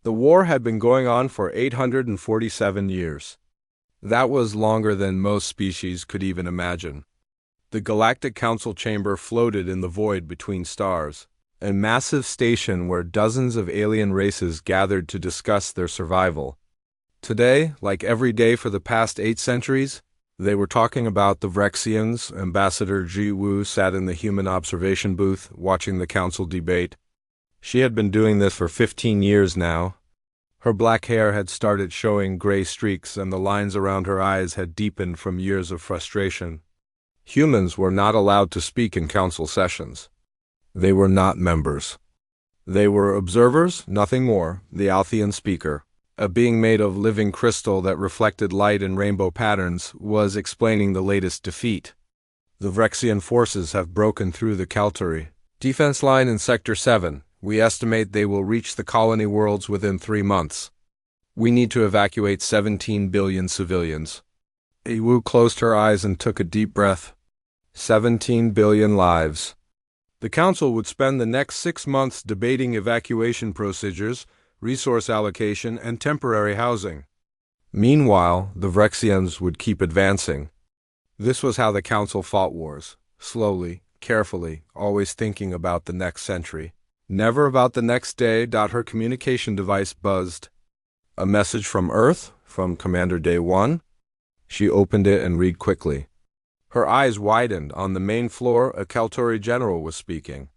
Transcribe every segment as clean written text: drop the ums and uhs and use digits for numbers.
The war had been going on for 847 years. That was longer than most species could even imagine. The Galactic Council chamber floated in the void between stars, a massive station where dozens of alien races gathered to discuss their survival. Today, like every day for the past 8 centuries, they were talking about the Vrexians. Ambassador Ji Woo sat in the human observation booth, watching the council debate. She had been doing this for 15 years now. Her black hair had started showing gray streaks, and the lines around her eyes had deepened from years of frustration. Humans were not allowed to speak in council sessions. They were not members. They were observers, nothing more. The Althean speaker, a being made of living crystal that reflected light in rainbow patterns, was explaining the latest defeat. The Vrexian forces have broken through the Kalturi defense line in Sector 7. We estimate they will reach the colony worlds within 3 months. We need to evacuate 17 billion civilians. Iwu closed her eyes and took a deep breath. 17 billion lives. The council would spend the next 6 months debating evacuation procedures, resource allocation, and temporary housing. Meanwhile, the Vrexians would keep advancing. This was how the council fought wars, slowly, carefully, always thinking about the next century. Never about the next day. Her communication device buzzed. A message from Earth, from Commander Day 1. She opened it and read quickly. Her eyes widened. On the main floor, a Kalturi general was speaking.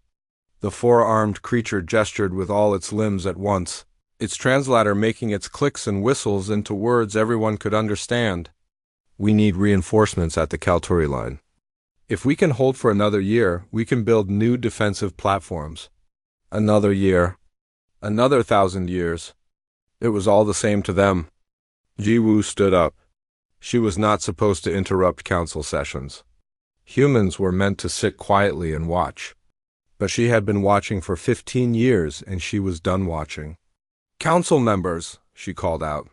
The 4-armed creature gestured with all its limbs at once, its translator making its clicks and whistles into words everyone could understand. We need reinforcements at the Kalturi line. If we can hold for another year, we can build new defensive platforms. Another year. Another 1,000 years. It was all the same to them. Ji Woo stood up. She was not supposed to interrupt council sessions. Humans were meant to sit quietly and watch. But she had been watching for 15 years, and she was done watching. "Council members," she called out.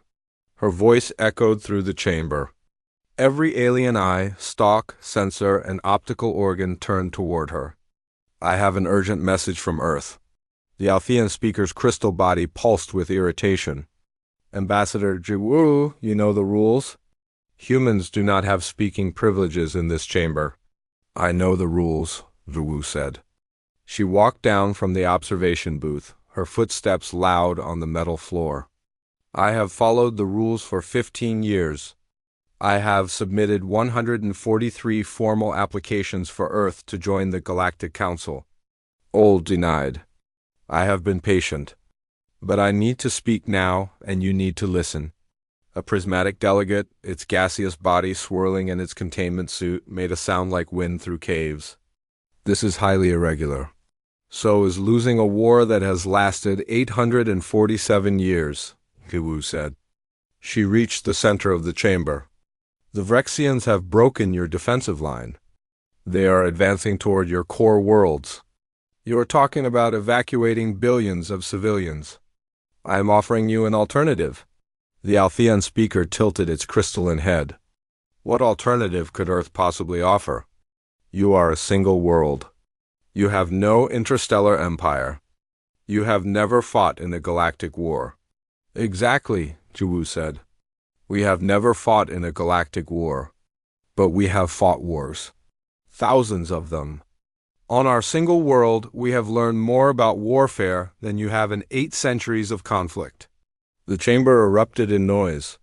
Her voice echoed through the chamber. Every alien eye, stalk, sensor, and optical organ turned toward her. "I have an urgent message from Earth." The Althean speaker's crystal body pulsed with irritation. "Ambassador Ji Woo, you know the rules. Humans do not have speaking privileges in this chamber." "I know the rules," Ji Woo said. She walked down from the observation booth, her footsteps loud on the metal floor. "I have followed the rules for 15 years. I have submitted 143 formal applications for Earth to join the Galactic Council. All denied. I have been patient. But I need to speak now, and you need to listen." A prismatic delegate, its gaseous body swirling in its containment suit, made a sound like wind through caves. "This is highly irregular. So is losing a war that has lasted 847 years, Ji Woo said. She reached the center of the chamber. "The Vrexians have broken your defensive line. They are advancing toward your core worlds. You are talking about evacuating billions of civilians. I am offering you an alternative." The Althean speaker tilted its crystalline head. "What alternative could Earth possibly offer? You are a single world. You have no interstellar empire. You have never fought in a galactic war." "Exactly," Ji Woo said. "We have never fought in a galactic war. But we have fought wars. Thousands of them. On our single world, we have learned more about warfare than you have in 8 centuries of conflict." The chamber erupted in noise.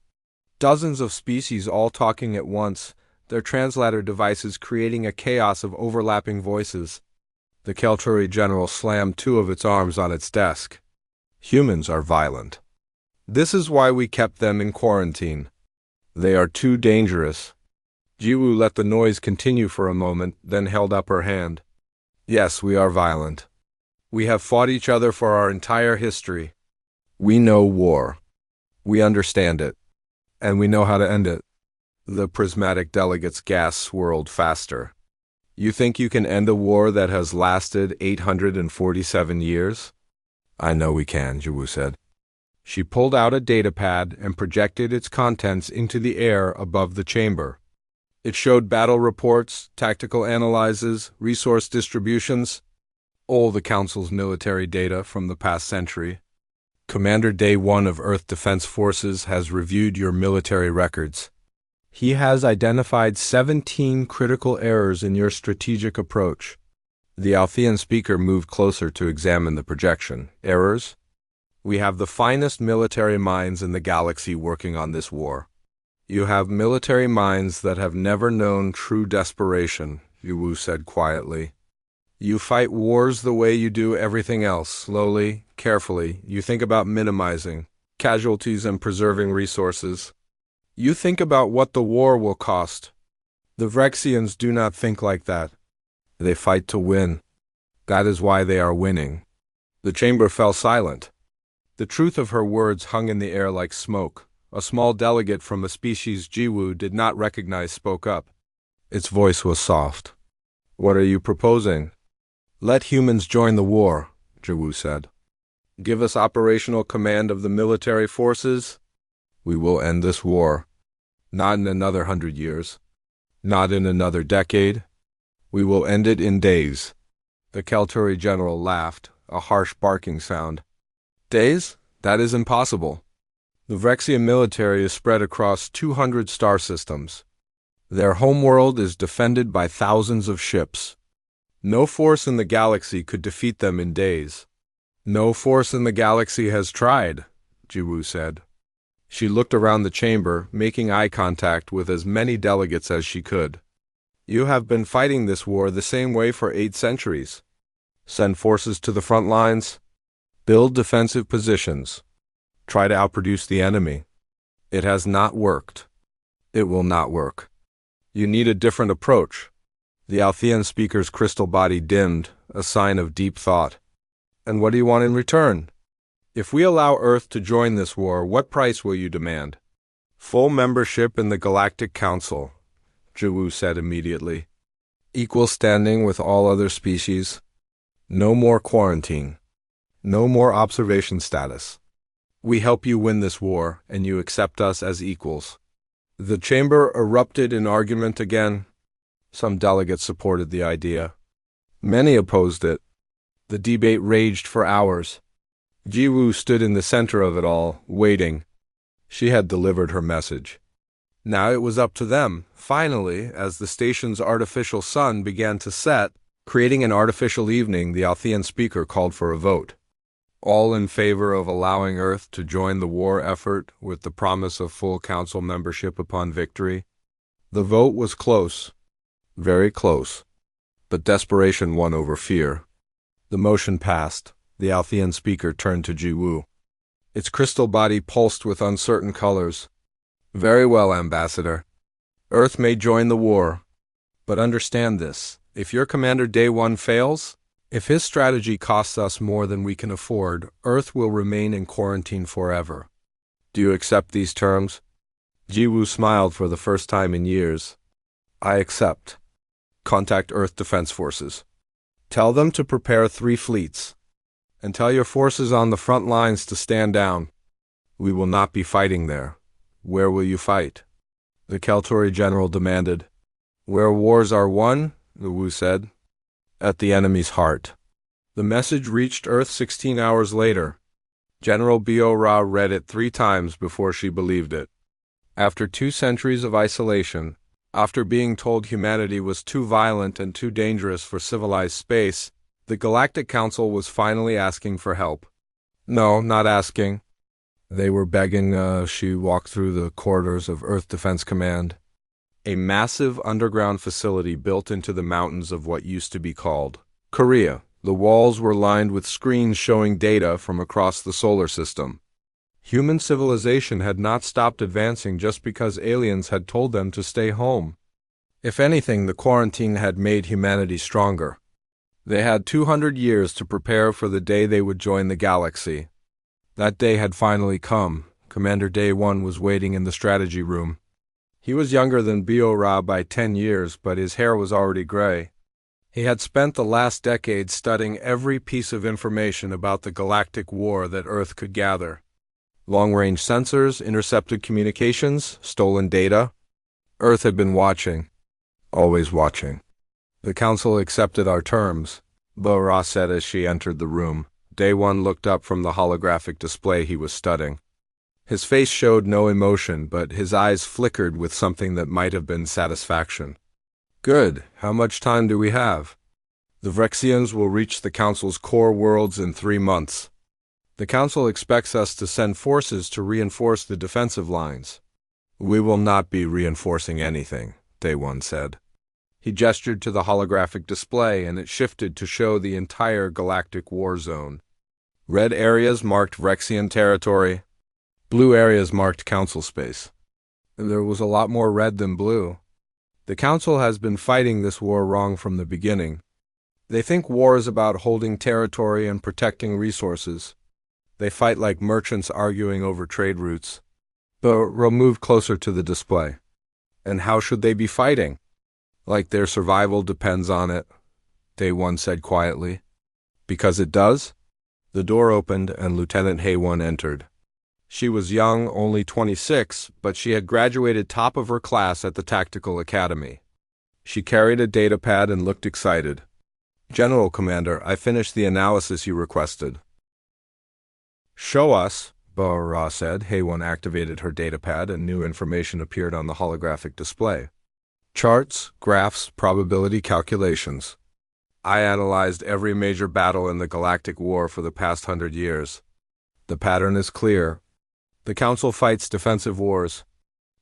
Dozens of species all talking at once, their translator devices creating a chaos of overlapping voices. The Kalturi general slammed 2 of its arms on its desk. "Humans are violent. This is why we kept them in quarantine. They are too dangerous." Ji Woo let the noise continue for a moment, then held up her hand. "Yes, we are violent. We have fought each other for our entire history. We know war. We understand it. And we know how to end it." The prismatic delegate's gas swirled faster. "You think you can end a war that has lasted 847 years? "I know we can," Ji Woo said. She pulled out a datapad and projected its contents into the air above the chamber. It showed battle reports, tactical analyses, resource distributions, all the Council's military data from the past century. Commander Day 1 of Earth Defense Forces has reviewed your military records. He has identified 17 critical errors in your strategic approach. The Althean speaker moved closer to examine the projection. Errors? We have the finest military minds in the galaxy working on this war. You have military minds that have never known true desperation, Yuwu said quietly. You fight wars the way you do everything else, slowly, carefully. You think about minimizing casualties and preserving resources. You think about what the war will cost. The Vrexians do not think like that. They fight to win. That is why they are winning. The chamber fell silent. The truth of her words hung in the air like smoke. A small delegate from a species Jiwu did not recognize spoke up. Its voice was soft. What are you proposing? Let humans join the war, Jiwu said. Give us operational command of the military forces. We will end this war. Not in another 100 years. Not in another decade. We will end it in days. The Kelturi general laughed, a harsh barking sound. Days? That is impossible. The Vrexian military is spread across 200 star systems. Their homeworld is defended by thousands of ships. No force in the galaxy could defeat them in days. No force in the galaxy has tried, Jiwu said. She looked around the chamber, making eye contact with as many delegates as she could. You have been fighting this war the same way for 8 centuries. Send forces to the front lines. Build defensive positions. Try to outproduce the enemy. It has not worked. It will not work. You need a different approach. The Althean speaker's crystal body dimmed, a sign of deep thought. And what do you want in return? If we allow Earth to join this war, what price will you demand? Full membership in the Galactic Council, Jiwu said immediately. Equal standing with all other species. No more quarantine. No more observation status. We help you win this war, and you accept us as equals. The chamber erupted in argument again. Some delegates supported the idea. Many opposed it. The debate raged for hours. Jiwu stood in the center of it all, waiting. She had delivered her message. Now it was up to them, finally, as the station's artificial sun began to set, creating an artificial evening. The Althean speaker called for a vote. All in favor of allowing Earth to join the war effort with the promise of full council membership upon victory. The vote was close, very close, but desperation won over fear. The motion passed. The Althean speaker turned to Jiwu. Its crystal body pulsed with uncertain colors. Very well, Ambassador. Earth may join the war. But understand this. If your Commander Day 1 fails, if his strategy costs us more than we can afford, Earth will remain in quarantine forever. Do you accept these terms? Jiwu smiled for the first time in years. I accept. Contact Earth Defense Forces. Tell them to prepare 3 fleets. And tell your forces on the front lines to stand down. We will not be fighting there. Where will you fight? The Kelturi general demanded. Where wars are won, Wu said. At the enemy's heart. The message reached Earth 16 hours later. General Bio-Ra read it 3 times before she believed it. After 2 centuries of isolation, after being told humanity was too violent and too dangerous for civilized space, the Galactic Council was finally asking for help. No, not asking. They were begging. She walked through the corridors of Earth Defense Command. A massive underground facility built into the mountains of what used to be called Korea. The walls were lined with screens showing data from across the solar system. Human civilization had not stopped advancing just because aliens had told them to stay home. If anything, the quarantine had made humanity stronger. They had 200 years to prepare for the day they would join the galaxy. That day had finally come. Commander Day 1 was waiting in the strategy room. He was younger than Bio-Ra by 10 years, but his hair was already gray. He had spent the last decade studying every piece of information about the galactic war that Earth could gather. Long-range sensors, intercepted communications, stolen data. Earth had been watching. Always watching. The Council accepted our terms, Bio-Ra said as she entered the room. Day One looked up from the holographic display he was studying. His face showed no emotion, but his eyes flickered with something that might have been satisfaction. Good. How much time do we have? The Vrexians will reach the Council's core worlds in 3 months. The Council expects us to send forces to reinforce the defensive lines. We will not be reinforcing anything, Day One said. He gestured to the holographic display, and it shifted to show the entire galactic war zone. Red areas marked Vrexian territory. Blue areas marked Council space. There was a lot more red than blue. The Council has been fighting this war wrong from the beginning. They think war is about holding territory and protecting resources. They fight like merchants arguing over trade routes. But we'll move closer to the display. And how should they be fighting? Like their survival depends on it, Day One said quietly. Because it does? The door opened and Lieutenant Hay-One entered. She was young, only 26, but she had graduated top of her class at the Tactical Academy. She carried a datapad and looked excited. General Commander, I finished the analysis you requested. Show us, Ba-Ra said. Hay-One activated her datapad and new information appeared on the holographic display. Charts, graphs, probability calculations. I analyzed every major battle in the Galactic War for the past 100 years. The pattern is clear. The Council fights defensive wars.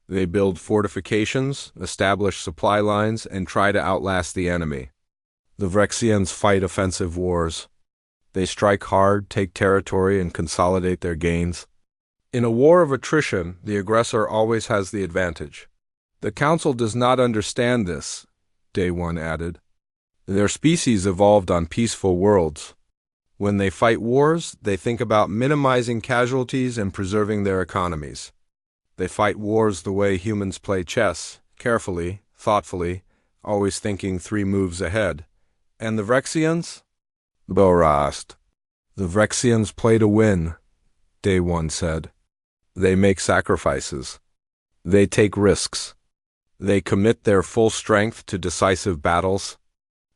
They build fortifications, establish supply lines, and try to outlast the enemy. The Vrexians fight offensive wars. They strike hard, take territory, and consolidate their gains. In a war of attrition, the aggressor always has the advantage. The Council does not understand this, Day One added. Their species evolved on peaceful worlds. When they fight wars, they think about minimizing casualties and preserving their economies. They fight wars the way humans play chess, carefully, thoughtfully, always thinking 3 moves ahead. And the Vrexians? Ba-Ra asked. The Vrexians play to win, Day One said. They make sacrifices. They take risks. They commit their full strength to decisive battles.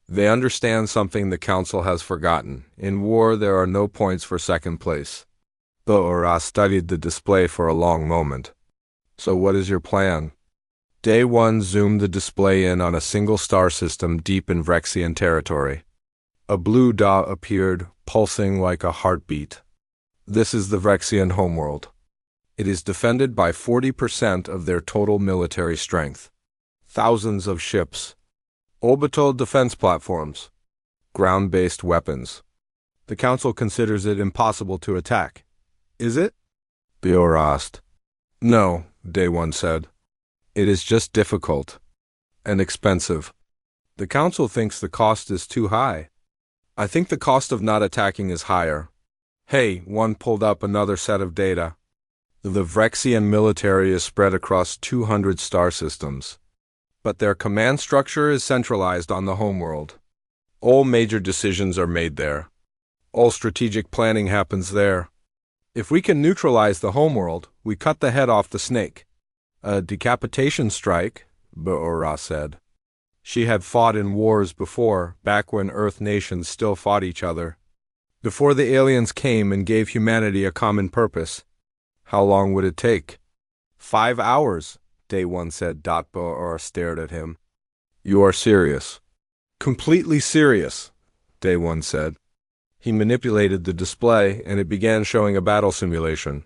They understand something the Council has forgotten. In war, there are no points for second place. Ba-Ra studied the display for a long moment. So what is your plan? Day One zoomed the display in on a single star system deep in Vrexian territory. A blue dot appeared, pulsing like a heartbeat. This is the Vrexian homeworld. It is defended by 40% of their total military strength. Thousands of ships. Orbital defense platforms. Ground-based weapons. The Council considers it impossible to attack. Is it? Ba-Ra asked. No, Day One said. It is just difficult. And expensive. The Council thinks the cost is too high. I think the cost of not attacking is higher. Hey, one pulled up another set of data. The Vrexian military is spread across 200 star systems. But their command structure is centralized on the homeworld. All major decisions are made there. All strategic planning happens there. If we can neutralize the homeworld, we cut the head off the snake. A decapitation strike, Ba-Ra said. She had fought in wars before, back when Earth nations still fought each other. Before the aliens came and gave humanity a common purpose. How long would it take? 5 hours, Day One said. Ba-Ra stared at him. You are serious. Completely serious, Day One said. He manipulated the display, and it began showing a battle simulation.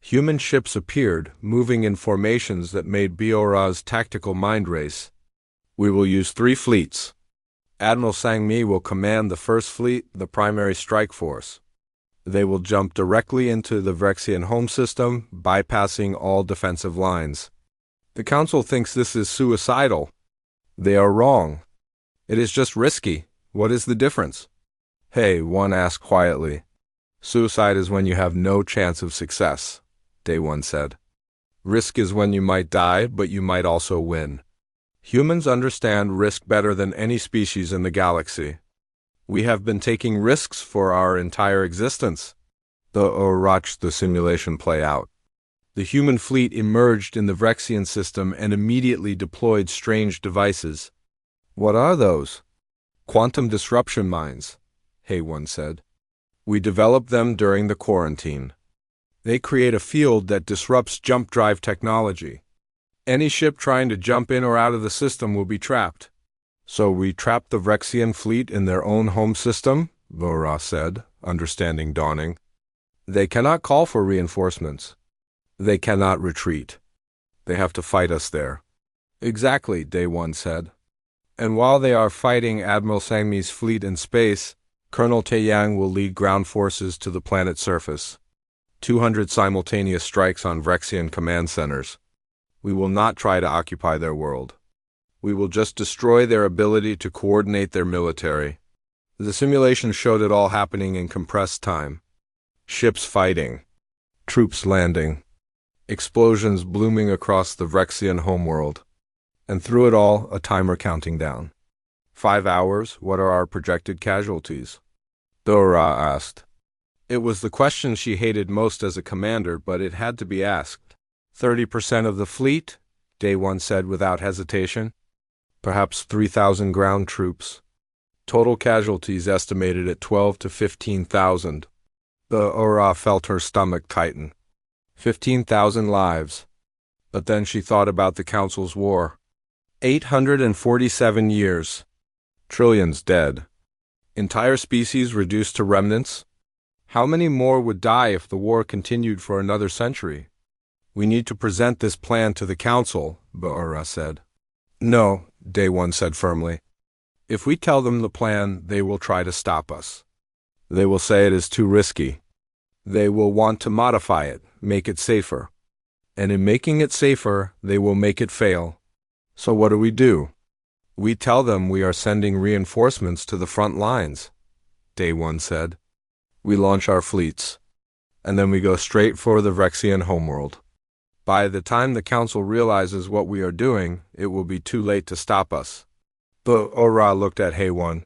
Human ships appeared, moving in formations that made Ba-Ra's tactical mind race. We will use 3 fleets. Admiral Sang-Mi will command the first fleet, the primary strike force. They will jump directly into the Vrexian home system, bypassing all defensive lines. The Council thinks this is suicidal. They are wrong. It is just risky. What is the difference? Hey, one asked quietly. Suicide is when you have no chance of success, Day One said. Risk is when you might die, but you might also win. Humans understand risk better than any species in the galaxy. We have been taking risks for our entire existence. Ba-Ra watched the simulation play out. The human fleet emerged in the Vrexian system and immediately deployed strange devices. What are those? Quantum disruption mines, Hay-One said. We developed them during the quarantine. They create a field that disrupts jump drive technology. Any ship trying to jump in or out of the system will be trapped. So we trapped the Rexian fleet in their own home system, Vora said, understanding dawning. They cannot call for reinforcements. They cannot retreat. They have to fight us there. Exactly, Day One said. And while they are fighting Admiral Sangmi's fleet in space, Colonel Taeyang will lead ground forces to the planet's surface. 200 simultaneous strikes on Rexian command centers. We will not try to occupy their world. We will just destroy their ability to coordinate their military. The simulation showed it all happening in compressed time. Ships fighting. Troops landing. Explosions blooming across the Rexian homeworld. And through it all, a timer counting down. 5 hours, what are our projected casualties? Dora asked. It was the question she hated most as a commander, but it had to be asked. 30% of the fleet, Day One said without hesitation. Perhaps 3,000 ground troops. Total casualties estimated at 12 to 15,000. The Ora felt her stomach tighten. 15,000 lives. But then she thought about the Council's war. 847 years. Trillions dead. Entire species reduced to remnants. How many more would die if the war continued for another century? We need to present this plan to the Council, Ba'ura said. No, Day One said firmly. If we tell them the plan, they will try to stop us. They will say it is too risky. They will want to modify it, make it safer. And in making it safer, they will make it fail. So what do? We tell them we are sending reinforcements to the front lines, Day One said. We launch our fleets. And then we go straight for the Rexian homeworld. By the time the Council realizes what we are doing, it will be too late to stop us. But Ora looked at Haewon.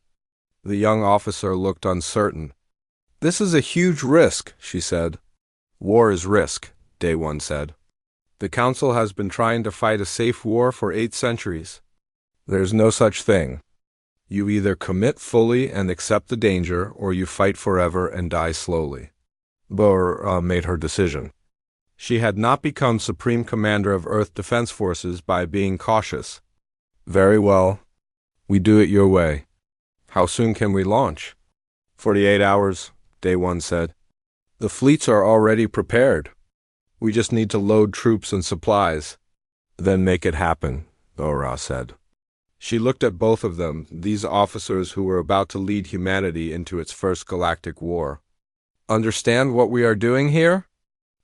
The young officer looked uncertain. This is a huge risk, she said. War is risk, Day One said. The Council has been trying to fight a safe war for 8 centuries. There's no such thing. You either commit fully and accept the danger, or you fight forever and die slowly. Bor made her decision. She had not become Supreme Commander of Earth Defense Forces by being cautious. Very well. We do it your way. How soon can we launch? 48 hours, Day One said. The fleets are already prepared. We just need to load troops and supplies. Then make it happen, Ora said. She looked at both of them, these officers who were about to lead humanity into its first galactic war. Understand what we are doing here?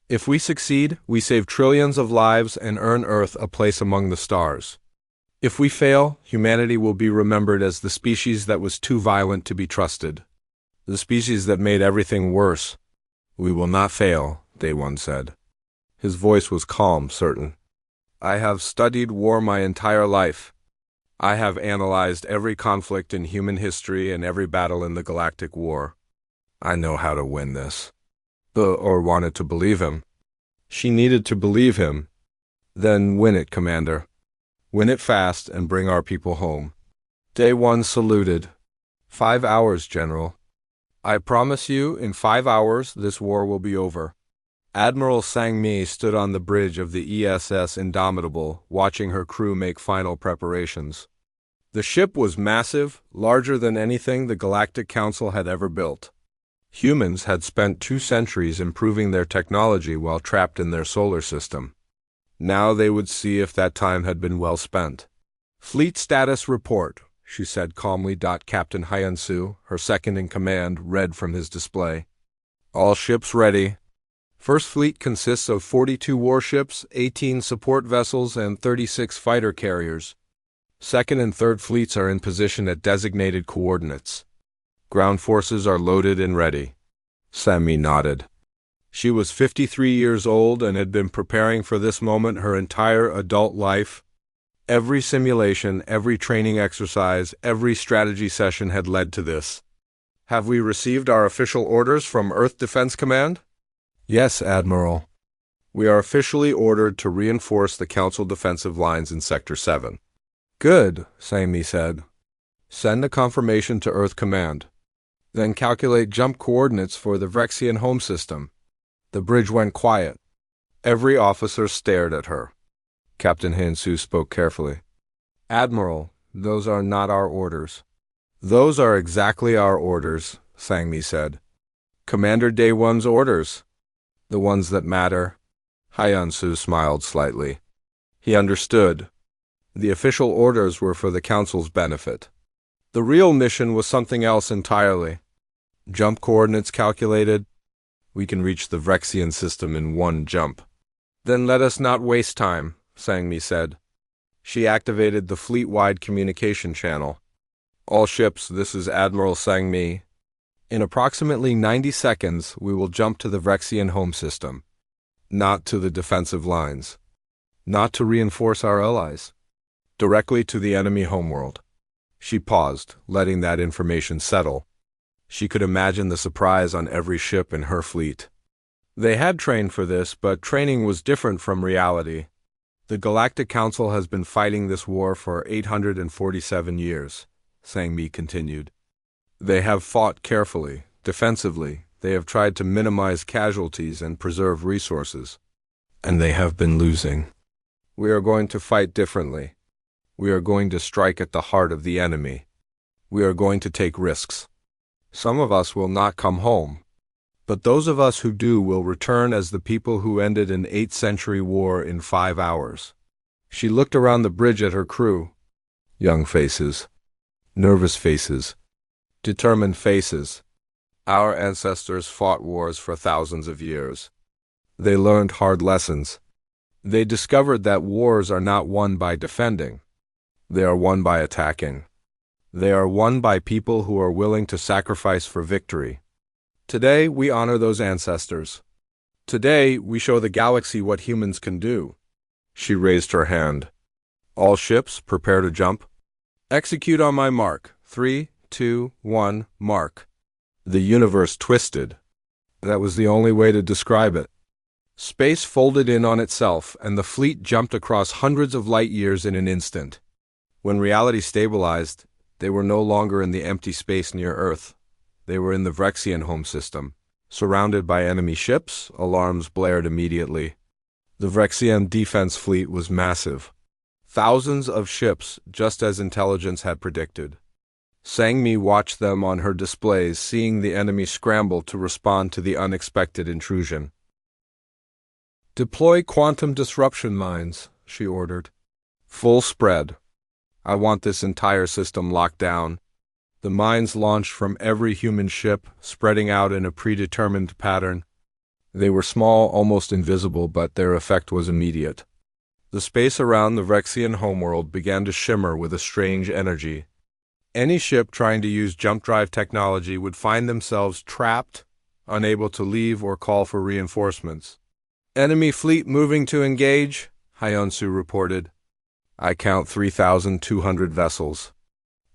If we succeed, we save trillions of lives and earn Earth a place among the stars. If we fail, humanity will be remembered as the species that was too violent to be trusted. The species that made everything worse. We will not fail, Day One said. His voice was calm, certain. I have studied war my entire life. I have analyzed every conflict in human history and every battle in the Galactic War. I know how to win this. Or wanted to believe him. She needed to believe him. Then win it, Commander. Win it fast and bring our people home. Day One saluted. 5 hours, General. I promise you, in 5 hours, this war will be over. Admiral Sangmi stood on the bridge of the ESS Indomitable, watching her crew make final preparations. The ship was massive, larger than anything the Galactic Council had ever built. Humans had spent 2 centuries improving their technology while trapped in their solar system. Now they would see if that time had been well spent. Fleet status report, she said calmly. Captain Hyansu, her second-in-command, read from his display. All ships ready. First Fleet consists of 42 warships, 18 support vessels, and 36 fighter carriers. Second and third fleets are in position at designated coordinates. Ground forces are loaded and ready. Sammy nodded. She was 53 years old and had been preparing for this moment her entire adult life. Every simulation, every training exercise, every strategy session had led to this. Have we received our official orders from Earth Defense Command? Yes, Admiral. We are officially ordered to reinforce the Council defensive lines in Sector 7. Good, Sammy said. Send a confirmation to Earth Command. Then calculate jump coordinates for the Vrexian home system. The bridge went quiet. Every officer stared at her. Captain Hansu spoke carefully. Admiral, those are not our orders. Those are exactly our orders, Sangmi said. Commander Day One's orders. The ones that matter. Hyansu smiled slightly. He understood. The official orders were for the Council's benefit. The real mission was something else entirely. Jump coordinates calculated. We can reach the Vrexian system in one jump. Then let us not waste time, Sangmi said. She activated the fleet-wide communication channel. All ships, this is Admiral Sangmi. In approximately 90 seconds, we will jump to the Vrexian home system. Not to the defensive lines. Not to reinforce our allies. Directly to the enemy homeworld. She paused, letting that information settle. She could imagine the surprise on every ship in her fleet. They had trained for this, but training was different from reality. The Galactic Council has been fighting this war for 847 years, Sangmi continued. They have fought carefully, defensively. They have tried to minimize casualties and preserve resources. And they have been losing. We are going to fight differently. We are going to strike at the heart of the enemy. We are going to take risks. Some of us will not come home. But those of us who do will return as the people who ended an 8th century war in 5 hours. She looked around the bridge at her crew. Young faces. Nervous faces. Determined faces. Our ancestors fought wars for thousands of years. They learned hard lessons. They discovered that wars are not won by defending. They are won by attacking. They are won by people who are willing to sacrifice for victory. Today, we honor those ancestors. Today, we show the galaxy what humans can do. She raised her hand. All ships, prepare to jump. Execute on my mark. 3, 2, 1, mark. The universe twisted. That was the only way to describe it. Space folded in on itself, and the fleet jumped across hundreds of light years in an instant. When reality stabilized, they were no longer in the empty space near Earth. They were in the Vrexian home system. Surrounded by enemy ships, alarms blared immediately. The Vrexian defense fleet was massive. Thousands of ships, just as intelligence had predicted. Sangmi watched them on her displays, seeing the enemy scramble to respond to the unexpected intrusion. Deploy quantum disruption mines, she ordered. Full spread. I want this entire system locked down. The mines launched from every human ship, spreading out in a predetermined pattern. They were small, almost invisible, but their effect was immediate. The space around the Vrexian homeworld began to shimmer with a strange energy. Any ship trying to use jump drive technology would find themselves trapped, unable to leave or call for reinforcements. Enemy fleet moving to engage, Hyunsu reported. I count 3,200 vessels.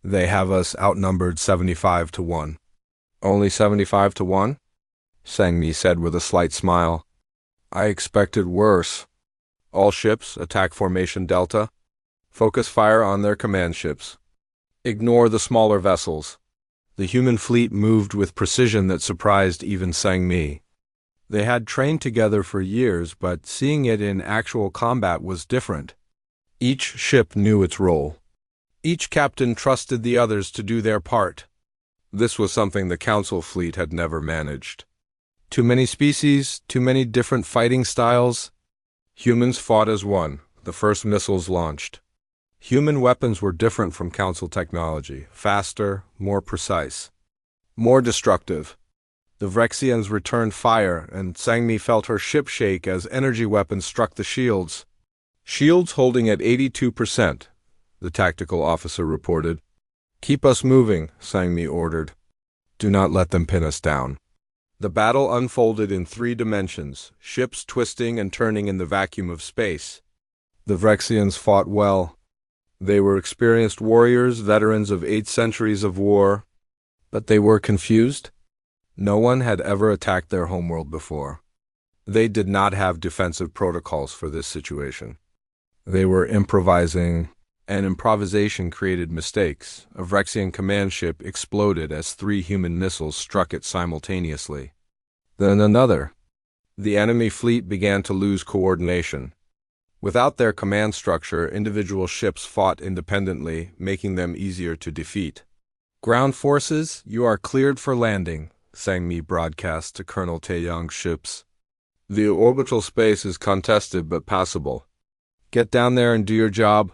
They have us outnumbered 75 to 1. Only 75 to 1? Sangmi said with a slight smile. I expected worse. All ships, attack formation Delta. Focus fire on their command ships. Ignore the smaller vessels. The human fleet moved with precision that surprised even Sangmi. They had trained together for years, but seeing it in actual combat was different. Each ship knew its role. Each captain trusted the others to do their part. This was something the Council fleet had never managed. Too many species, too many different fighting styles. Humans fought as one, the first missiles launched. Human weapons were different from Council technology, faster, more precise, more destructive. The Vrexians returned fire, and Sangmi felt her ship shake as energy weapons struck the shields. Shields holding at 82%, the tactical officer reported. Keep us moving, Sangmi ordered. Do not let them pin us down. The battle unfolded in 3 dimensions, ships twisting and turning in the vacuum of space. The Vrexians fought well. They were experienced warriors, veterans of 8 centuries of war. But they were confused. No one had ever attacked their homeworld before. They did not have defensive protocols for this situation. They were improvising. and improvisation created mistakes. A Vrexian command ship exploded as 3 human missiles struck it simultaneously. Then another. The enemy fleet began to lose coordination. Without their command structure, individual ships fought independently, making them easier to defeat. "Ground forces, you are cleared for landing," Sang Mi broadcast to Colonel Taeyong's ships. "The orbital space is contested but passable. Get down there and do your job."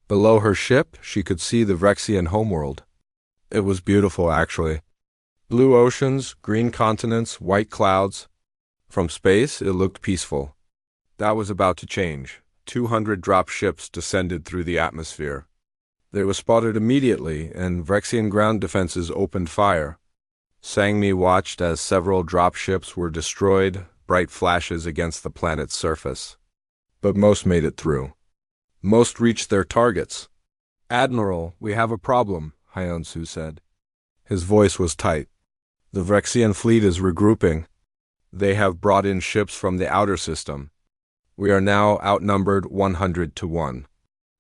Below her ship, she could see the Vrexian homeworld. It was beautiful, actually. Blue oceans, green continents, white clouds. From space, it looked peaceful. That was about to change. 200 drop ships descended through the atmosphere. They were spotted immediately, and Vrexian ground defenses opened fire. Sang Mi watched as several drop ships were destroyed, bright flashes against the planet's surface. But most made it through. Most reached their targets. "Admiral, we have a problem," Hyun-Soo said. His voice was tight. "The Vrexian fleet is regrouping. They have brought in ships from the outer system. We are now outnumbered 100 to 1.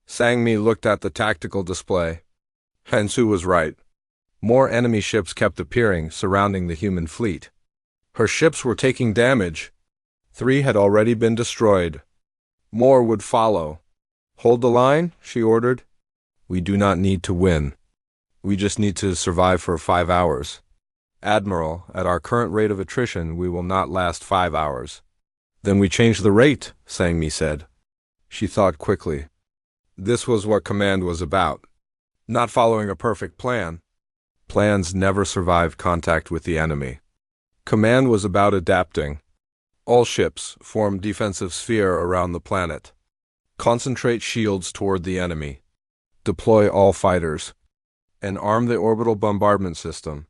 Sang Mi looked at the tactical display. Hyun-Soo was right. More enemy ships kept appearing, surrounding the human fleet. Her ships were taking damage. 3 had already been destroyed. More would follow. "Hold the line," she ordered. "We do not need to win. We just need to survive for 5 hours. Admiral, at our current rate of attrition, we will not last 5 hours. "Then we change the rate," Sang Mi said. She thought quickly. This was what command was about. Not following a perfect plan. Plans never survived contact with the enemy. Command was about adapting. All ships formed defensive sphere around the planet. Concentrate shields toward the enemy. Deploy all fighters. And arm the orbital bombardment system.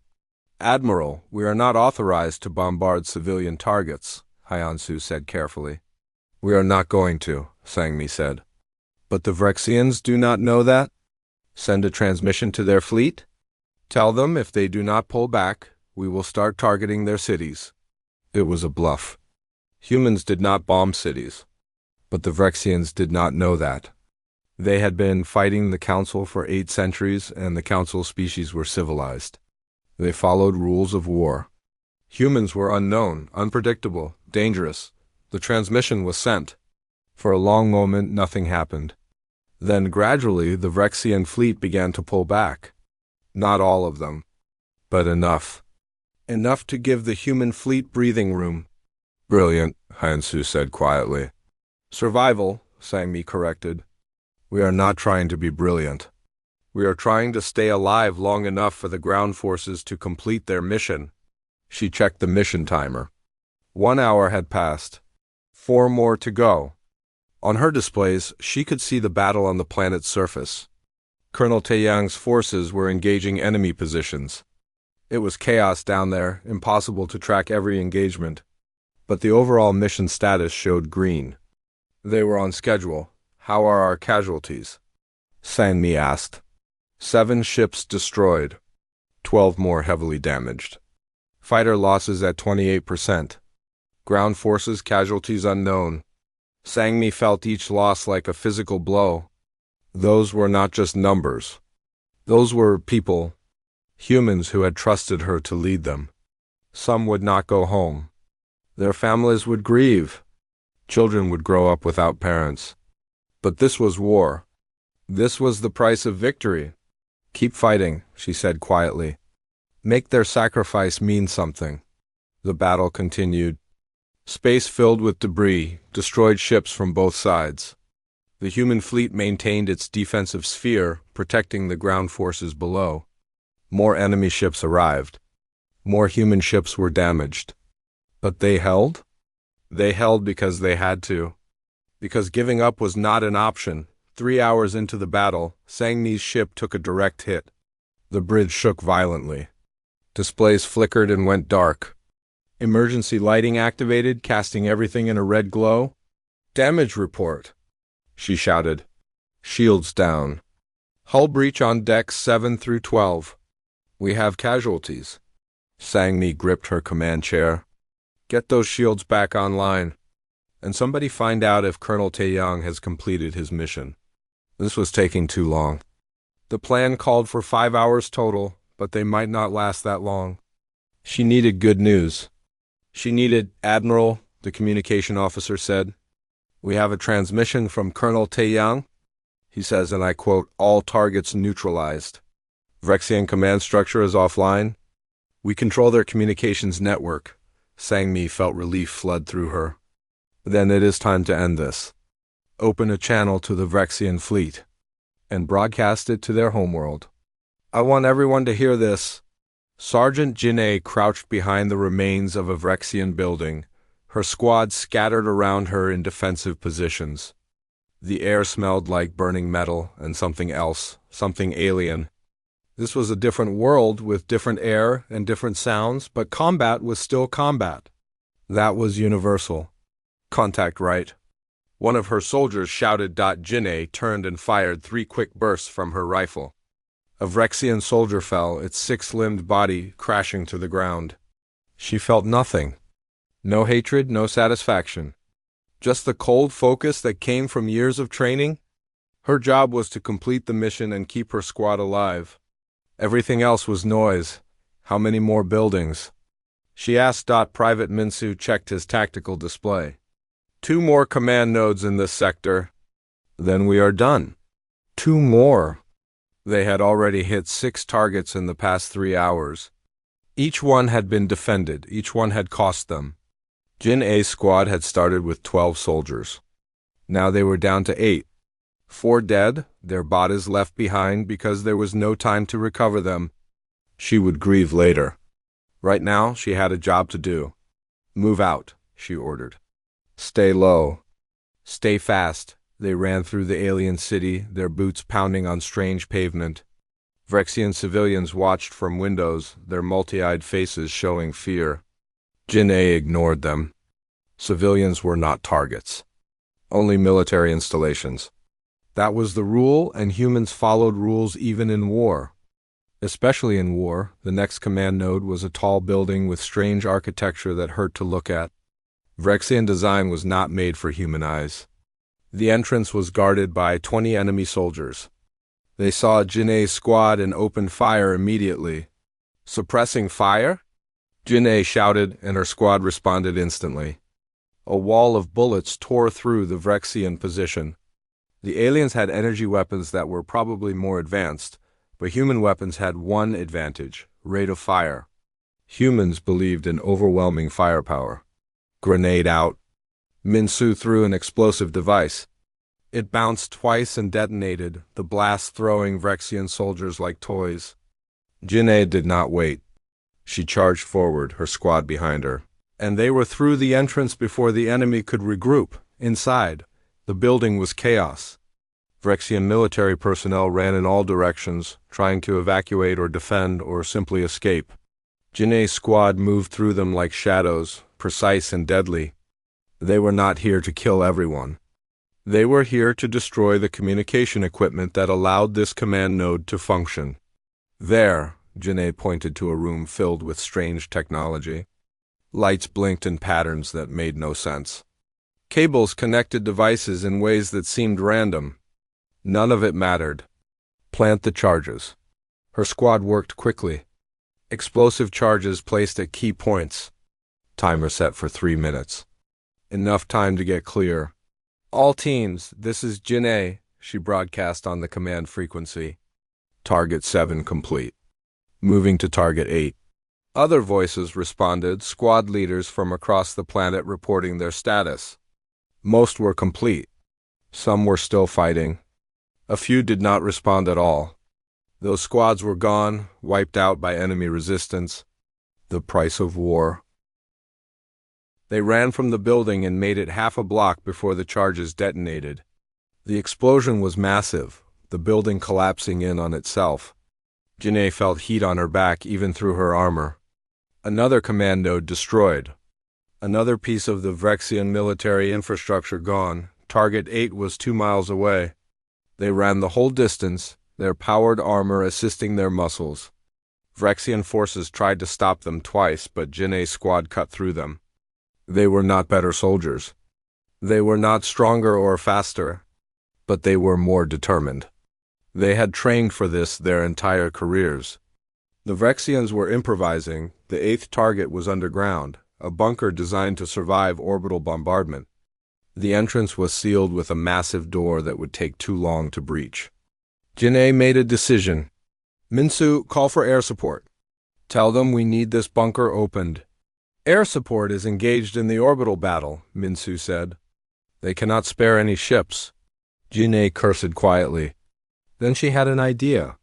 "Admiral, we are not authorized to bombard civilian targets," Hyun-Soo said carefully. "We are not going to," Sang Mi said. "But the Vrexians do not know that? Send a transmission to their fleet? Tell them if they do not pull back, we will start targeting their cities." It was a bluff. Humans did not bomb cities. But the Vrexians did not know that. They had been fighting the Council for 8 centuries, and the Council species were civilized. They followed rules of war. Humans were unknown, unpredictable, dangerous. The transmission was sent. For a long moment, nothing happened. Then gradually, the Vrexian fleet began to pull back. Not all of them, but enough. Enough to give the human fleet breathing room. "Brilliant," Hyun-Soo said quietly. "Survival," Sang Mi corrected. "We are not trying to be brilliant. We are trying to stay alive long enough for the ground forces to complete their mission." She checked the mission timer. 1 hour had passed. 4 more to go. On her displays, she could see the battle on the planet's surface. Colonel Taeyong's forces were engaging enemy positions. It was chaos down there, impossible to track every engagement. But the overall mission status showed green. They were on schedule. "How are our casualties?" Sang Mi asked. 7 ships destroyed. 12 more heavily damaged. Fighter losses at 28%. Ground forces casualties unknown. Sang Mi felt each loss like a physical blow. Those were not just numbers. Those were people. Humans who had trusted her to lead them. Some would not go home. Their families would grieve. Children would grow up without parents. But this was war. This was the price of victory. "Keep fighting," she said quietly. "Make their sacrifice mean something." The battle continued. Space filled with debris, destroyed ships from both sides. The human fleet maintained its defensive sphere, protecting the ground forces below. More enemy ships arrived. More human ships were damaged. But they held? They held because they had to. Because giving up was not an option. 3 hours into the battle, Sang Mi's ship took a direct hit. The bridge shook violently. Displays flickered and went dark. Emergency lighting activated, casting everything in a red glow. "Damage report," she shouted. "Shields down. Hull breach on decks 7 through 12. We have casualties." Sang Mi gripped her command chair. "Get those shields back online. And somebody find out if Colonel Taeyong has completed his mission." This was taking too long. The plan called for 5 hours total, but they might not last that long. She needed good news. She needed, "Admiral," the communication officer said. "We have a transmission from Colonel Taeyang." He says, and I quote, "All targets neutralized. Vrexian command structure is offline. We control their communications network." Sang-mi felt relief flood through her. "Then it is time to end this. Open a channel to the Vrexian fleet and broadcast it to their homeworld. I want everyone to hear this." Sergeant Jin-A crouched behind the remains of a Vrexian building, her squad scattered around her in defensive positions. The air smelled like burning metal and something else, something alien. This was a different world with different air and different sounds, but combat was still combat. That was universal. "Contact right." One of her soldiers shouted. Jin-A turned and fired 3 quick bursts from her rifle. A Vrexian soldier fell, its 6-limbed body crashing to the ground. She felt nothing. No hatred, no satisfaction. Just the cold focus that came from years of training. Her job was to complete the mission and keep her squad alive. Everything else was noise. How many more buildings? She asked. Private Minsu checked his tactical display. 2 more command nodes in this sector. Then we are done. 2 more. They had already hit 6 targets in the past 3 hours. Each one had been defended, each one had cost them. Jin-A's squad had started with 12 soldiers. Now they were down to 8. 4 dead, their bodies left behind because there was no time to recover them. She would grieve later. Right now, she had a job to do. "Move out," she ordered. "Stay low. Stay fast." They ran through the alien city, their boots pounding on strange pavement. Vrexian civilians watched from windows, their multi-eyed faces showing fear. Jin-A ignored them. Civilians were not targets. Only military installations. That was the rule, and humans followed rules even in war. Especially in war, the next command node was a tall building with strange architecture that hurt to look at. Vrexian design was not made for human eyes. The entrance was guarded by 20 enemy soldiers. They saw Jin-A's squad and opened fire immediately. "Suppressing fire?" Jin-A shouted, and her squad responded instantly. A wall of bullets tore through the Vrexian position. The aliens had energy weapons that were probably more advanced, but human weapons had one advantage: rate of fire. Humans believed in overwhelming firepower. Grenade out. Minsu threw an explosive device. It bounced twice and detonated, the blast throwing Vrexian soldiers like toys. Jin-A did not wait. She charged forward, her squad behind her. And they were through the entrance before the enemy could regroup. Inside, the building was chaos. Vrexian military personnel ran in all directions, trying to evacuate or defend or simply escape. Jin-A's squad moved through them like shadows, precise and deadly. They were not here to kill everyone. They were here to destroy the communication equipment that allowed this command node to function. There, Jin-A pointed to a room filled with strange technology. Lights blinked in patterns that made no sense. Cables connected devices in ways that seemed random. None of it mattered. Plant the charges. Her squad worked quickly. Explosive charges placed at key points. Timer set for 3 minutes. Enough time to get clear. "All teams, this is Jin-A," she broadcast on the command frequency. "Target 7 complete. Moving to Target 8. Other voices responded, squad leaders from across the planet reporting their status. Most were complete. Some were still fighting. A few did not respond at all. Those squads were gone, wiped out by enemy resistance. The price of war. They ran from the building and made it half a block before the charges detonated. The explosion was massive, the building collapsing in on itself. Jin-A felt heat on her back even through her armor. Another command node destroyed. Another piece of the Vrexian military infrastructure gone. Target 8 was 2 miles away. They ran the whole distance, their powered armor assisting their muscles. Vrexian forces tried to stop them twice, but Jin-A's squad cut through them. They were not better soldiers. They were not stronger or faster. but they were more determined. They had trained for this their entire careers. The Vrexians were improvising. The eighth target was underground, a bunker designed to survive orbital bombardment. The entrance was sealed with a massive door that would take too long to breach. Jin'ei made a decision. Minsu, call for air support. Tell them we need this bunker opened. Air support is engaged in the orbital battle, Minsu said. They cannot spare any ships. Jin'ei cursed quietly. Then she had an idea.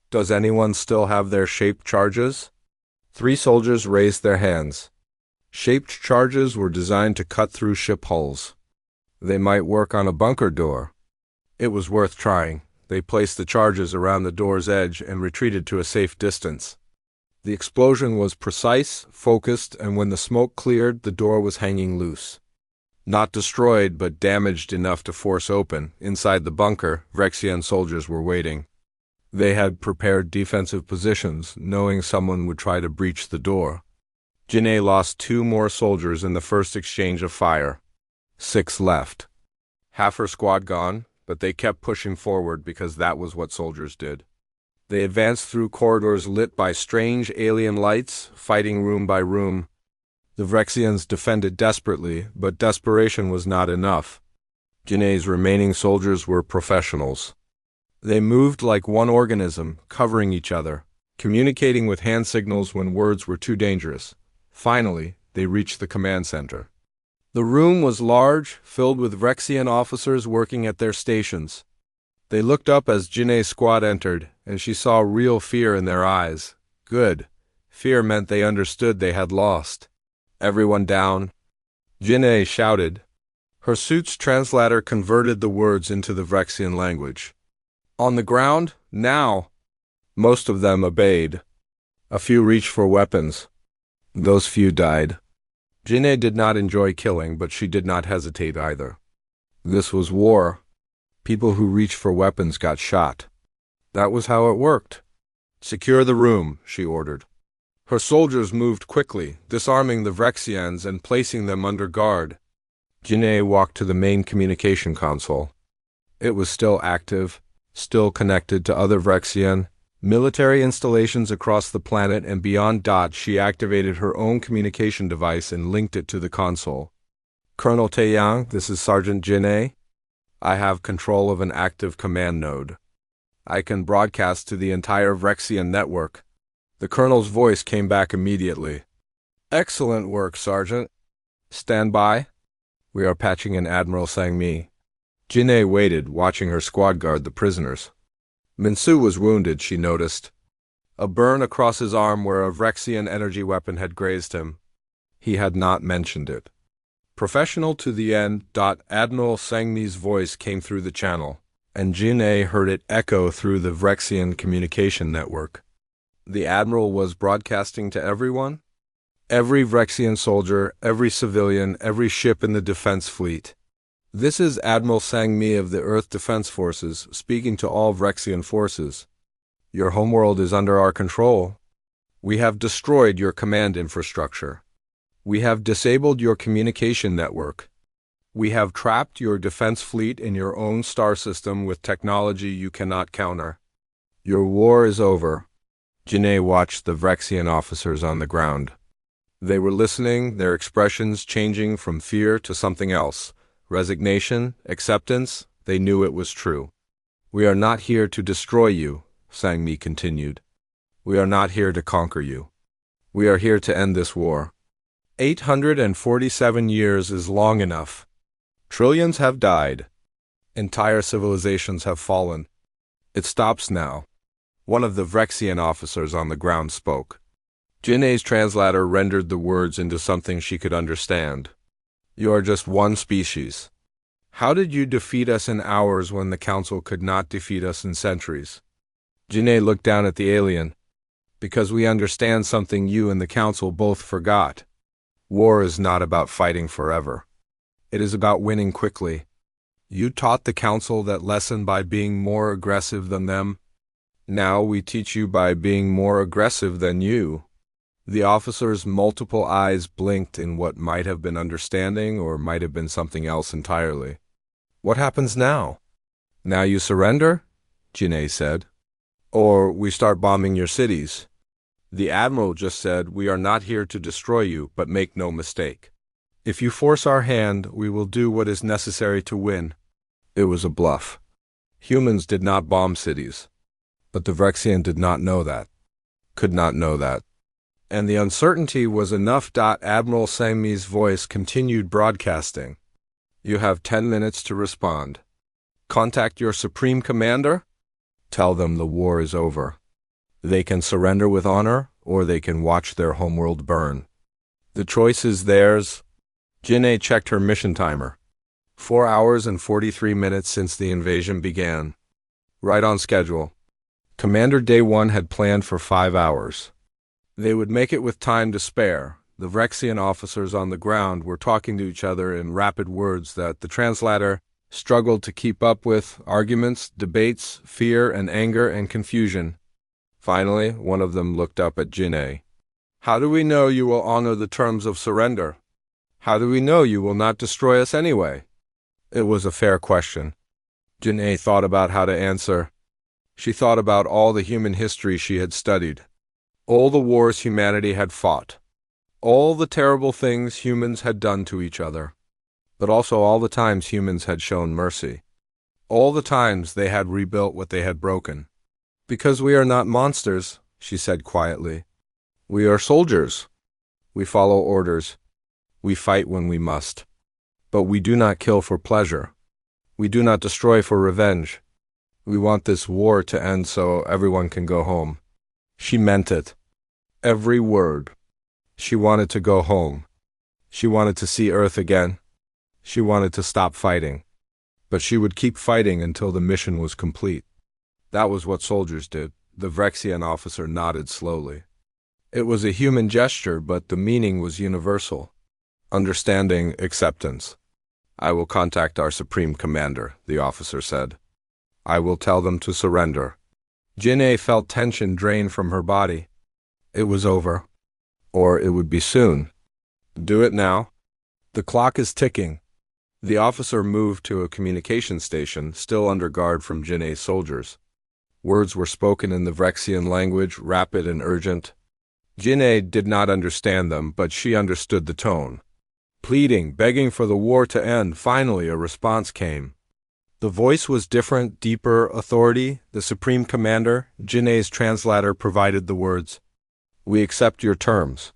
Does anyone still have their shaped charges? 3 soldiers raised their hands. Shaped charges were designed to cut through ship hulls. They might work on a bunker door. It was worth trying. They placed the charges around the door's edge and retreated to a safe distance. The explosion was precise, focused, and when the smoke cleared, the door was hanging loose. Not destroyed, but damaged enough to force open. Inside the bunker, Vrexian soldiers were waiting. They had prepared defensive positions, knowing someone would try to breach the door. Jin'ei lost 2 more soldiers in the first exchange of fire. 6 left. Half her squad gone, but they kept pushing forward because that was what soldiers did. They advanced through corridors lit by strange alien lights, fighting room by room. The Vrexians defended desperately, but desperation was not enough. Jin'ei's remaining soldiers were professionals. They moved like one organism, covering each other, communicating with hand signals when words were too dangerous. Finally, they reached the command center. The room was large, filled with Vrexian officers working at their stations. They looked up as Jin'ei's squad entered, and she saw real fear in their eyes. Good. Fear meant they understood they had lost. Everyone down. Jin'ei shouted. Her suit's translator converted the words into the Vrexian language. On the ground, now. Most of them obeyed. A few reached for weapons. Those few died. Jin'ei did not enjoy killing, but she did not hesitate either. This was war. People who reached for weapons got shot. That was how it worked. Secure the room, she ordered. Her soldiers moved quickly, disarming the Vrexians and placing them under guard. Jin'ei walked to the main communication console. It was still active, still connected to other Vrexian military installations across the planet and beyond. She activated her own communication device and linked it to the console. Colonel Taeyang, this is Sergeant Jin'ei. I have control of an active command node. I can broadcast to the entire Vrexian network. The colonel's voice came back immediately. Excellent work, Sergeant. Stand by. We are patching in Admiral Sang-mi. Jin'ei waited, watching her squad guard the prisoners. Minsu was wounded, she noticed. A burn across his arm where a Vrexian energy weapon had grazed him. He had not mentioned it. Professional to the end. Admiral Sang-mi's voice came through the channel, and Jin'ei heard it echo through the Vrexian communication network. The Admiral was broadcasting to everyone? Every Vrexian soldier, every civilian, every ship in the defense fleet. This is Admiral Sang-mi of the Earth Defense Forces, speaking to all Vrexian forces. Your homeworld is under our control. We have destroyed your command infrastructure. We have disabled your communication network. We have trapped your defense fleet in your own star system with technology you cannot counter. Your war is over. Jin'ei watched the Vrexian officers on the ground. They were listening, their expressions changing from fear to something else. Resignation, acceptance, they knew it was true. We are not here to destroy you, Sang-mi continued. We are not here to conquer you. We are here to end this war. 847 years is long enough. Trillions have died. Entire civilizations have fallen. It stops now. One of the Vrexian officers on the ground spoke. Jin'ei's translator rendered the words into something she could understand. You are just one species. How did you defeat us in hours when the Council could not defeat us in centuries? Jin'ei looked down at the alien. Because we understand something you and the Council both forgot. War is not about fighting forever. It is about winning quickly. You taught the Council that lesson by being more aggressive than them. Now we teach you by being more aggressive than you. The officer's multiple eyes blinked in what might have been understanding or might have been something else entirely. What happens now? Now you surrender? Jinnei said. Or we start bombing your cities. The admiral just said, we are not here to destroy you, but make no mistake. If you force our hand, we will do what is necessary to win. It was a bluff. Humans did not bomb cities. But the Vrexian did not know that. Could not know that. And the uncertainty was enough. Admiral Sangmi's voice continued broadcasting. You have 10 minutes to respond. Contact your Supreme Commander. Tell them the war is over. They can surrender with honor, or they can watch their homeworld burn. The choice is theirs. Jinnei checked her mission timer. 4 hours and 43 minutes since the invasion began. Right on schedule. Commander Day 1 had planned for 5 hours. They would make it with time to spare. The Vrexian officers on the ground were talking to each other in rapid words that the translator struggled to keep up with: arguments, debates, fear and anger and confusion. Finally, one of them looked up at Jinnei. How do we know you will honor the terms of surrender? How do we know you will not destroy us anyway? It was a fair question. Jinnei thought about how to answer. She thought about all the human history she had studied, all the wars humanity had fought, all the terrible things humans had done to each other, but also all the times humans had shown mercy, all the times they had rebuilt what they had broken. Because we are not monsters, she said quietly. We are soldiers. We follow orders. We fight when we must. But we do not kill for pleasure. We do not destroy for revenge. We want this war to end so everyone can go home. She meant it. Every word. She wanted to go home. She wanted to see Earth again. She wanted to stop fighting. But she would keep fighting until the mission was complete. That was what soldiers did. The Vrexian officer nodded slowly. It was a human gesture, but the meaning was universal. Understanding, acceptance. I will contact our Supreme Commander, the officer said. I will tell them to surrender. Jinnei felt tension drain from her body. It was over. Or it would be soon. Do it now. The clock is ticking. The officer moved to a communication station, still under guard from Jinnei's soldiers. Words were spoken in the Vrexian language, rapid and urgent. Jinnei did not understand them, but she understood the tone. Pleading, begging for the war to end. Finally, a response came. The voice was different, deeper. Authority, the Supreme Commander, Jinnei's translator, provided the words. We accept your terms.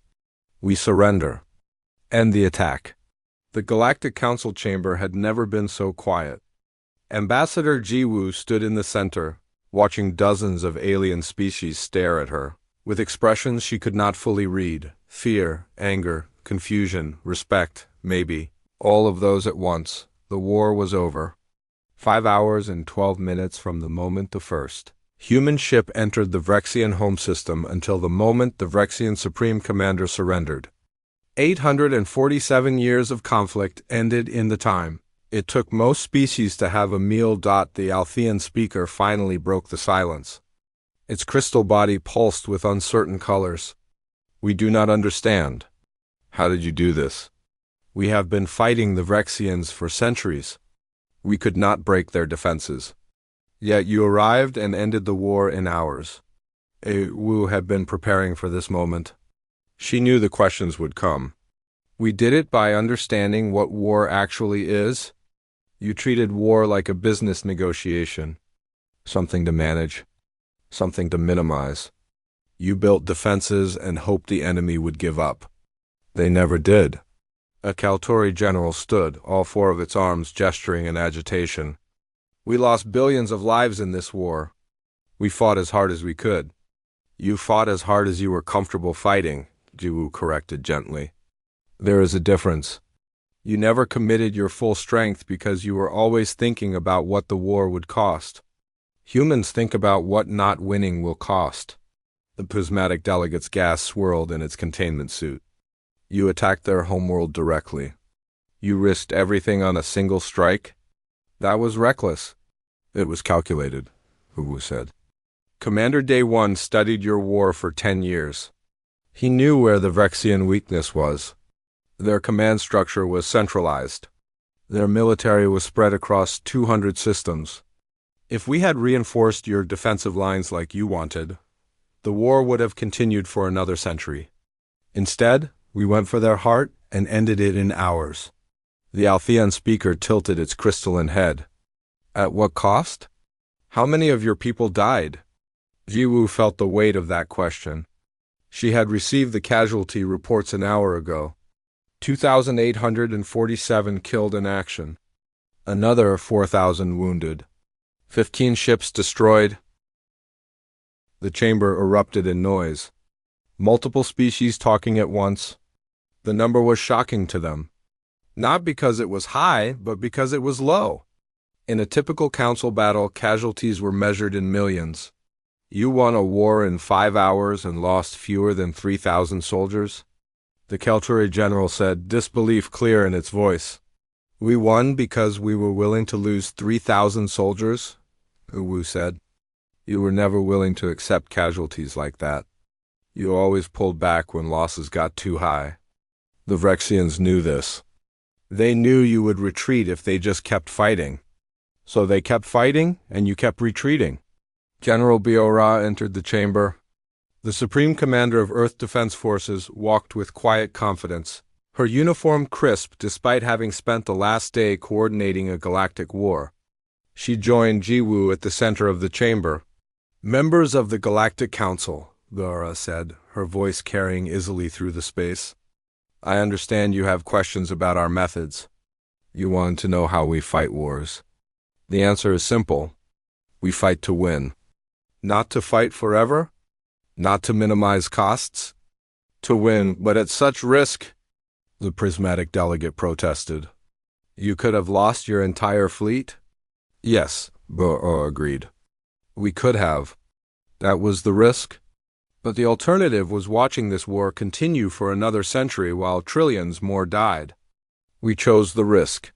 We surrender. End the attack. The Galactic Council chamber had never been so quiet. Ambassador Jiwoo stood in the center, watching dozens of alien species stare at her, with expressions she could not fully read: fear, anger, confusion, respect, maybe, all of those at once. The war was over. 5 hours and 12 minutes from the moment the first human ship entered the Vrexian home system until the moment the Vrexian Supreme Commander surrendered. 847 years of conflict ended in the time it took most species to have a meal. The Althean speaker finally broke the silence. Its crystal body pulsed with uncertain colors. We do not understand. How did you do this? We have been fighting the Vrexians for centuries. We could not break their defenses. Yet you arrived and ended the war in hours. Wu had been preparing for this moment. She knew the questions would come. We did it by understanding what war actually is. You treated war like a business negotiation. Something to manage. Something to minimize. You built defenses and hoped the enemy would give up. They never did. A Kalturi general stood, all 4 of its arms gesturing in agitation. We lost billions of lives in this war. We fought as hard as we could. You fought as hard as you were comfortable fighting, Jiwoo corrected gently. There is a difference. You never committed your full strength because you were always thinking about what the war would cost. Humans think about what not winning will cost. The prismatic delegate's gas swirled in its containment suit. You attacked their homeworld directly. You risked everything on a single strike? That was reckless. It was calculated, Wu said. Commander Day 1 studied your war for 10 years. He knew where the Vrexian weakness was. Their command structure was centralized. Their military was spread across 200 systems. If we had reinforced your defensive lines like you wanted, the war would have continued for another century. Instead, we went for their heart and ended it in hours. The Althean speaker tilted its crystalline head. At what cost? How many of your people died? Jiwoo felt the weight of that question. She had received the casualty reports an hour ago. 2,847 killed in action. Another 4,000 wounded. 15 ships destroyed. The chamber erupted in noise. Multiple species talking at once. The number was shocking to them. Not because it was high, but because it was low. In a typical council battle, casualties were measured in millions. You won a war in 5 hours and lost fewer than 3,000 soldiers? The Kelturi general said, disbelief clear in its voice. We won because we were willing to lose 3,000 soldiers? Uwu said. You were never willing to accept casualties like that. You always pulled back when losses got too high. The Vrexians knew this. They knew you would retreat if they just kept fighting. So they kept fighting, and you kept retreating. General Biora entered the chamber. The Supreme Commander of Earth Defense Forces walked with quiet confidence, her uniform crisp despite having spent the last day coordinating a galactic war. She joined Jiwoo at the center of the chamber. Members of the Galactic Council, Biora said, her voice carrying easily through the space. I understand you have questions about our methods. You want to know how we fight wars. The answer is simple. We fight to win. Not to fight forever. Not to minimize costs. To win, but at such risk, the prismatic delegate protested. You could have lost your entire fleet? Yes, Biora agreed. We could have. That was the risk. But the alternative was watching this war continue for another century while trillions more died. We chose the risk.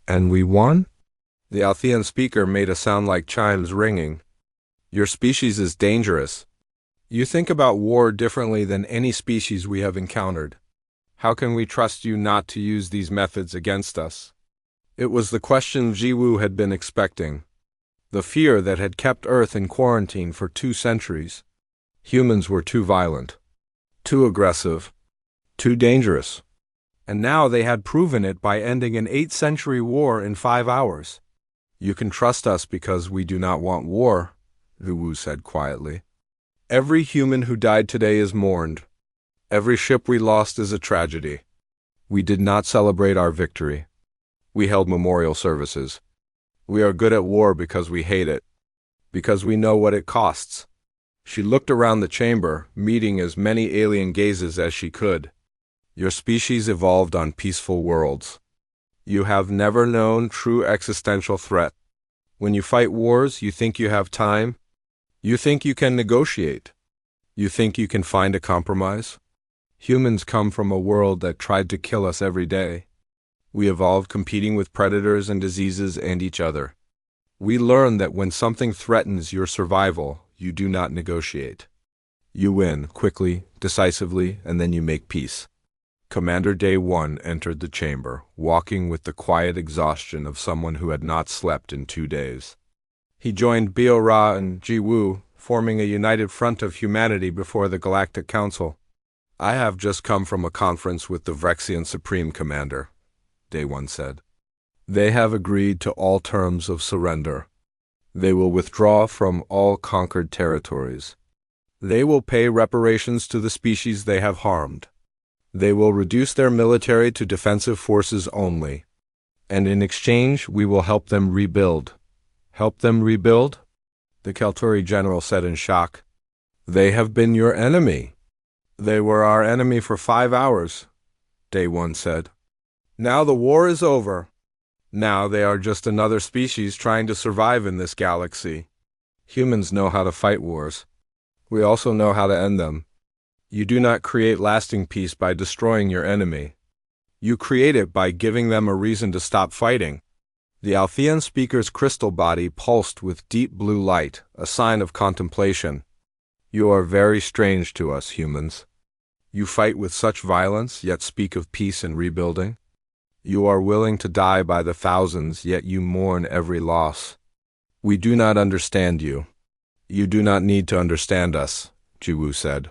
And we won? The Althean speaker made a sound like chimes ringing. Your species is dangerous. You think about war differently than any species we have encountered. How can we trust you not to use these methods against us? It was the question Jiwoo had been expecting. The fear that had kept Earth in quarantine for 2 centuries. Humans were too violent, too aggressive, too dangerous. And now they had proven it by ending an 8th-century war in 5 hours. You can trust us because we do not want war, Jiwoo said quietly. Every human who died today is mourned. Every ship we lost is a tragedy. We did not celebrate our victory. We held memorial services. We are good at war because we hate it, because we know what it costs. She looked around the chamber, meeting as many alien gazes as she could. Your species evolved on peaceful worlds. You have never known true existential threat. When you fight wars, you think you have time. You think you can negotiate. You think you can find a compromise. Humans come from a world that tried to kill us every day. We evolved competing with predators and diseases and each other. We learned that when something threatens your survival, you do not negotiate. You win quickly, decisively, and then you make peace. Commander Day 1 entered the chamber, walking with the quiet exhaustion of someone who had not slept in 2 days. He joined Biora and Jiwoo, forming a united front of humanity before the Galactic Council. I have just come from a conference with the Vrexian Supreme Commander, Day 1 said. They have agreed to all terms of surrender. They will withdraw from all conquered territories. They will pay reparations to the species they have harmed. They will reduce their military to defensive forces only. And in exchange, we will help them rebuild. Help them rebuild? The Kelturi general said in shock. They have been your enemy. They were our enemy for 5 hours, Day 1 said. Now the war is over. Now they are just another species trying to survive in this galaxy. Humans know how to fight wars. We also know how to end them. You do not create lasting peace by destroying your enemy. You create it by giving them a reason to stop fighting. The Althean speaker's crystal body pulsed with deep blue light, a sign of contemplation. You are very strange to us, humans. You fight with such violence, yet speak of peace and rebuilding. You are willing to die by the thousands, yet you mourn every loss. We do not understand you. You do not need to understand us, Jiwoo said.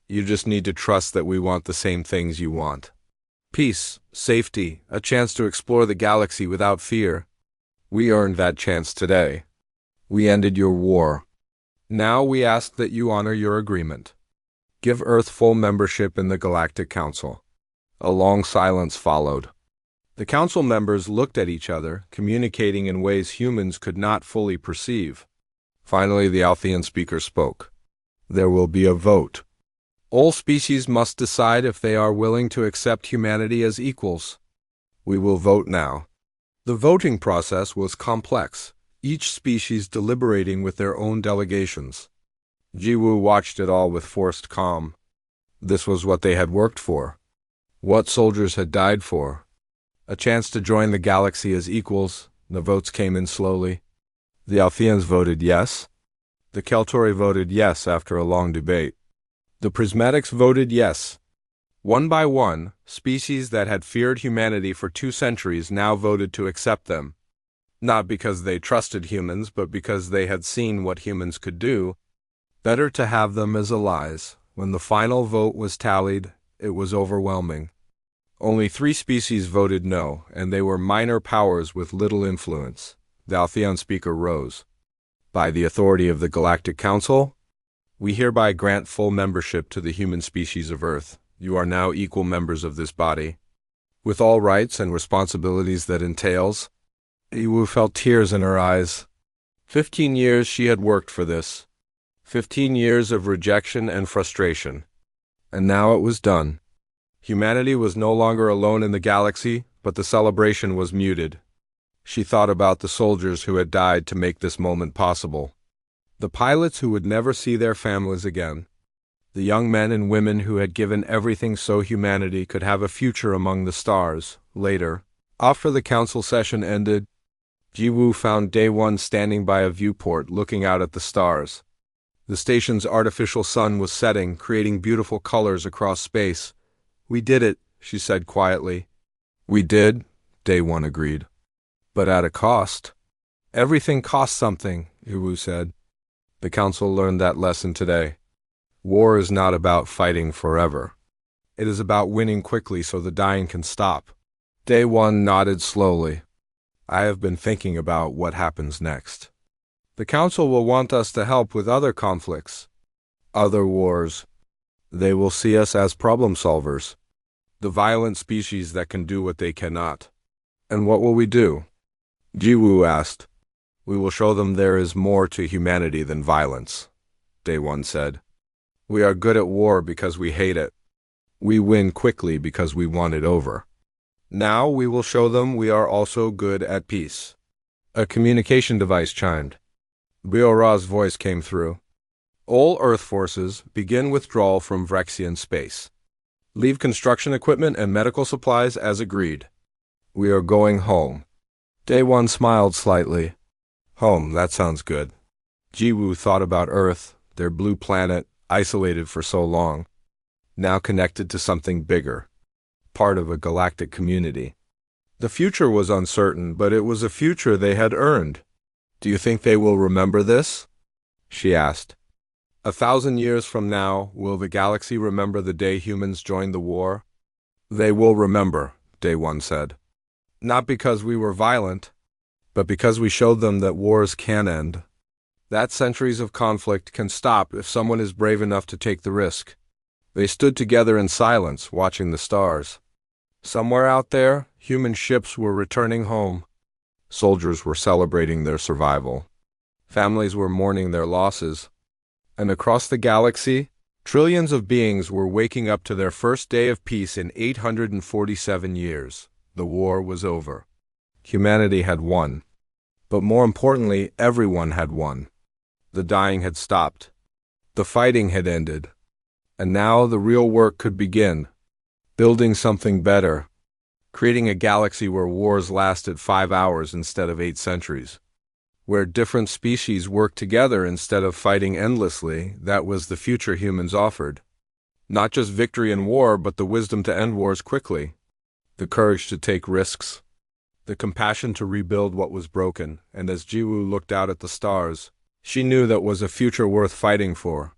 You just need to trust that we want the same things you want. Peace, safety, a chance to explore the galaxy without fear. We earned that chance today. We ended your war. Now we ask that you honor your agreement. Give Earth full membership in the Galactic Council. A long silence followed. The council members looked at each other, communicating in ways humans could not fully perceive. Finally, the Althean speaker spoke. There will be a vote. All species must decide if they are willing to accept humanity as equals. We will vote now. The voting process was complex, each species deliberating with their own delegations. Jiwoo watched it all with forced calm. This was what they had worked for. What soldiers had died for. A chance to join the galaxy as equals. The votes came in slowly. The Altheans voted yes. The Keltori voted yes after a long debate. The Prismatics voted yes. One by one, species that had feared humanity for 2 centuries now voted to accept them. Not because they trusted humans, but because they had seen what humans could do. Better to have them as allies. When the final vote was tallied, it was overwhelming. Only 3 species voted no, and they were minor powers with little influence. The Althean speaker rose. By the authority of the Galactic Council, we hereby grant full membership to the human species of Earth. You are now equal members of this body. With all rights and responsibilities that entails. Jiwoo felt tears in her eyes. 15 years she had worked for this. 15 years of rejection and frustration. And now it was done. Humanity was no longer alone in the galaxy, but the celebration was muted. She thought about the soldiers who had died to make this moment possible. The pilots who would never see their families again. The young men and women who had given everything so humanity could have a future among the stars. Later, after the council session ended, Jiwoo found Day One standing by a viewport looking out at the stars. The station's artificial sun was setting, creating beautiful colors across space. We did it, she said quietly. We did, Day One agreed. But at a cost. Everything costs something, Jiwoo said. The council learned that lesson today. War is not about fighting forever. It is about winning quickly so the dying can stop. Day One nodded slowly. I have been thinking about what happens next. The council will want us to help with other conflicts, other wars. They will see us as problem solvers, the violent species that can do what they cannot. And what will we do? Jiwoo asked. We will show them there is more to humanity than violence, Day One said. We are good at war because we hate it. We win quickly because we want it over. Now we will show them we are also good at peace. A communication device chimed. Biora's voice came through. All Earth forces begin withdrawal from Vrexian space. Leave construction equipment and medical supplies as agreed. We are going home. Day One smiled slightly. Home, that sounds good. Jiwoo thought about Earth, their blue planet, isolated for so long. Now connected to something bigger. Part of a galactic community. The future was uncertain, but it was a future they had earned. Do you think they will remember this? She asked. 1,000 years from now, will the galaxy remember the day humans joined the war? They will remember, Day One said. Not because we were violent, but because we showed them that wars can end. That centuries of conflict can stop if someone is brave enough to take the risk. They stood together in silence, watching the stars. Somewhere out there, human ships were returning home. Soldiers were celebrating their survival. Families were mourning their losses. And across the galaxy, trillions of beings were waking up to their first day of peace in 847 years. The war was over. Humanity had won. But more importantly, everyone had won. The dying had stopped. The fighting had ended. And now the real work could begin. Building something better. Creating a galaxy where wars lasted 5 hours instead of 8 centuries. Where different species worked together instead of fighting endlessly. That was the future humans offered. Not just victory in war, but the wisdom to end wars quickly. The courage to take risks. the compassion to rebuild what was broken, and as Jiwoo looked out at the stars, she knew that was a future worth fighting for.